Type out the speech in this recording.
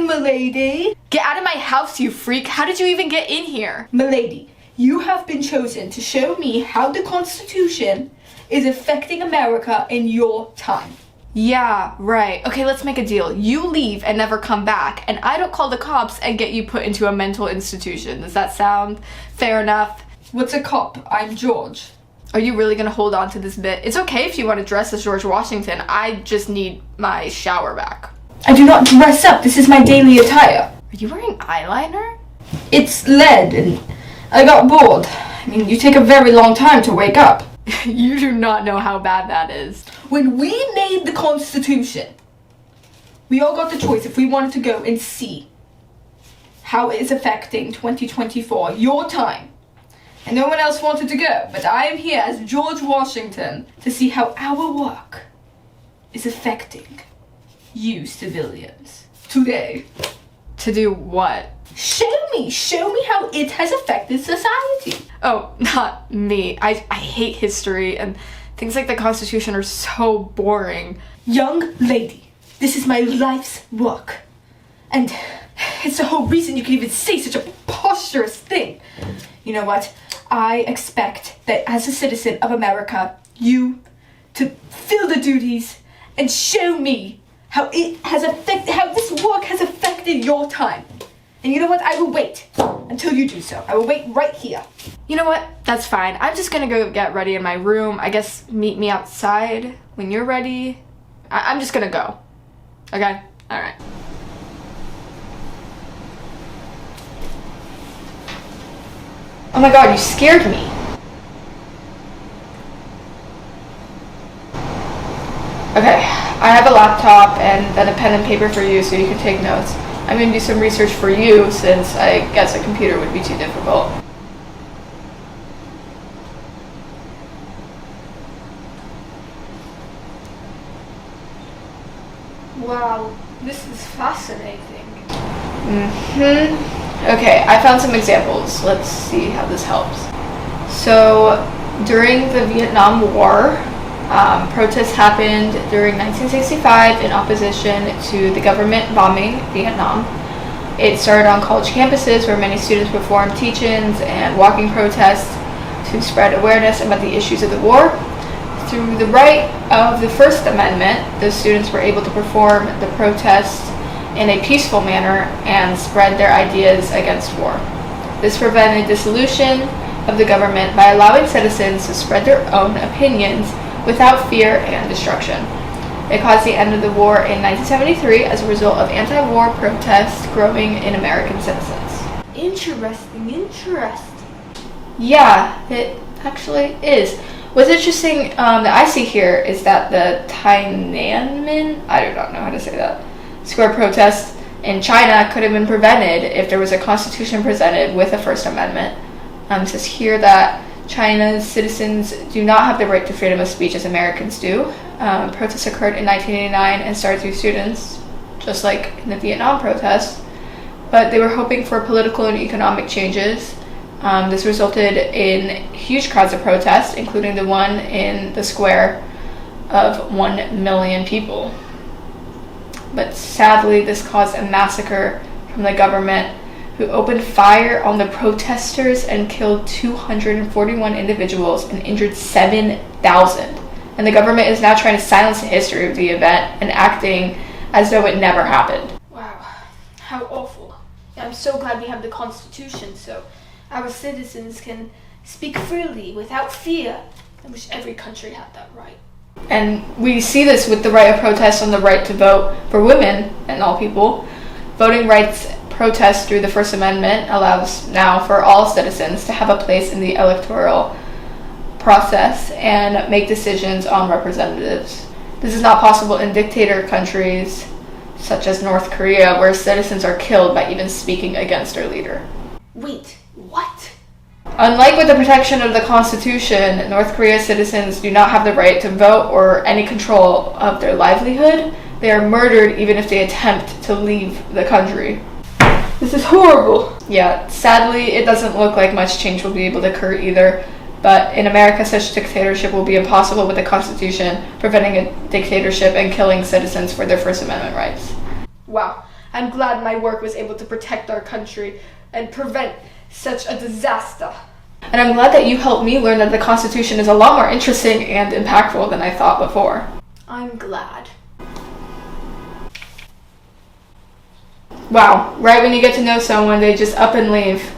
Milady. Get out of my house, you freak! How did you even get in here? Milady, you have been chosen to show me how the Constitution is affecting America in your time. Yeah, right. Okay, let's make a deal. You leave and never come back, and I don't call the cops and get you put into a mental institution. Does that sound fair enough? What's a cop? I'm George. Are you really gonna hold on to this bit? It's okay if you want to dress as George Washington. I just need my shower back. I do not dress up. This is my daily attire. Are you wearing eyeliner? It's lead and I got bored. I mean, you take a very long time to wake up. You do not know how bad that is. When we made the Constitution, we all got the choice if we wanted to go and see how it is affecting 2024, your time. And no one else wanted to go, but I am here as George Washington to see how our work is affecting you civilians today. To do what? Show me how it has affected society. Oh, not me. I hate history, and things like the Constitution are so boring. Young lady, this is my life's work. And it's the whole reason you can even say such a preposterous thing. You know what? I expect that as a citizen of America, you to fill the duties and show me how it has affected, how this work has affected your time. And you know what? I will wait until you do so. I will wait right here. You know what? That's fine. I'm just gonna go get ready in my room. I guess meet me outside when you're ready. I'm just gonna go. Okay? Alright. Oh my god, you scared me. Okay, I have a laptop and then a pen and paper for you so you can take notes. I'm going to do some research for you since I guess a computer would be too difficult. Wow, this is fascinating. Okay, I found some examples. Let's see how this helps. So, during the Vietnam War, protests happened during 1965 in opposition to the government bombing Vietnam. It started on college campuses where many students performed teach-ins and walking protests to spread awareness about the issues of the war. Through the right of the First Amendment, the students were able to perform the protests in a peaceful manner and spread their ideas against war. This prevented dissolution of the government by allowing citizens to spread their own opinions without fear and destruction. It caused the end of the war in 1973 as a result of anti-war protests growing in American citizens. Interesting. Yeah, it actually is. What's interesting that I see here is that the Tiananmen, I do not know how to say that, square protests in China could have been prevented if there was a constitution presented with a First Amendment. It says here that China's citizens do not have the right to freedom of speech as Americans do. Protests occurred in 1989 and started through students, just like in the Vietnam protests, but they were hoping for political and economic changes. This resulted in huge crowds of protests, including the one in the square of 1 million people. But sadly, this caused a massacre from the government, who opened fire on the protesters and killed 241 individuals and injured 7,000. And the government is now trying to silence the history of the event and acting as though it never happened. Wow, how awful. I'm so glad we have the Constitution so our citizens can speak freely without fear. I wish every country had that right. And we see this with the right of protest on the right to vote for women and all people. Voting rights protest through the First Amendment allows now for all citizens to have a place in the electoral process and make decisions on representatives. This is not possible in dictator countries such as North Korea, where citizens are killed by even speaking against their leader. Wait, what? Unlike with the protection of the Constitution, North Korea's citizens do not have the right to vote or any control of their livelihood. They are murdered even if they attempt to leave the country. This is horrible. Yeah, sadly, it doesn't look like much change will be able to occur either. But in America, such dictatorship will be impossible with the Constitution, preventing a dictatorship and killing citizens for their First Amendment rights. Wow, I'm glad my work was able to protect our country and prevent such a disaster. And I'm glad that you helped me learn that the Constitution is a lot more interesting and impactful than I thought before. I'm glad. Wow, right when you get to know someone, they just up and leave.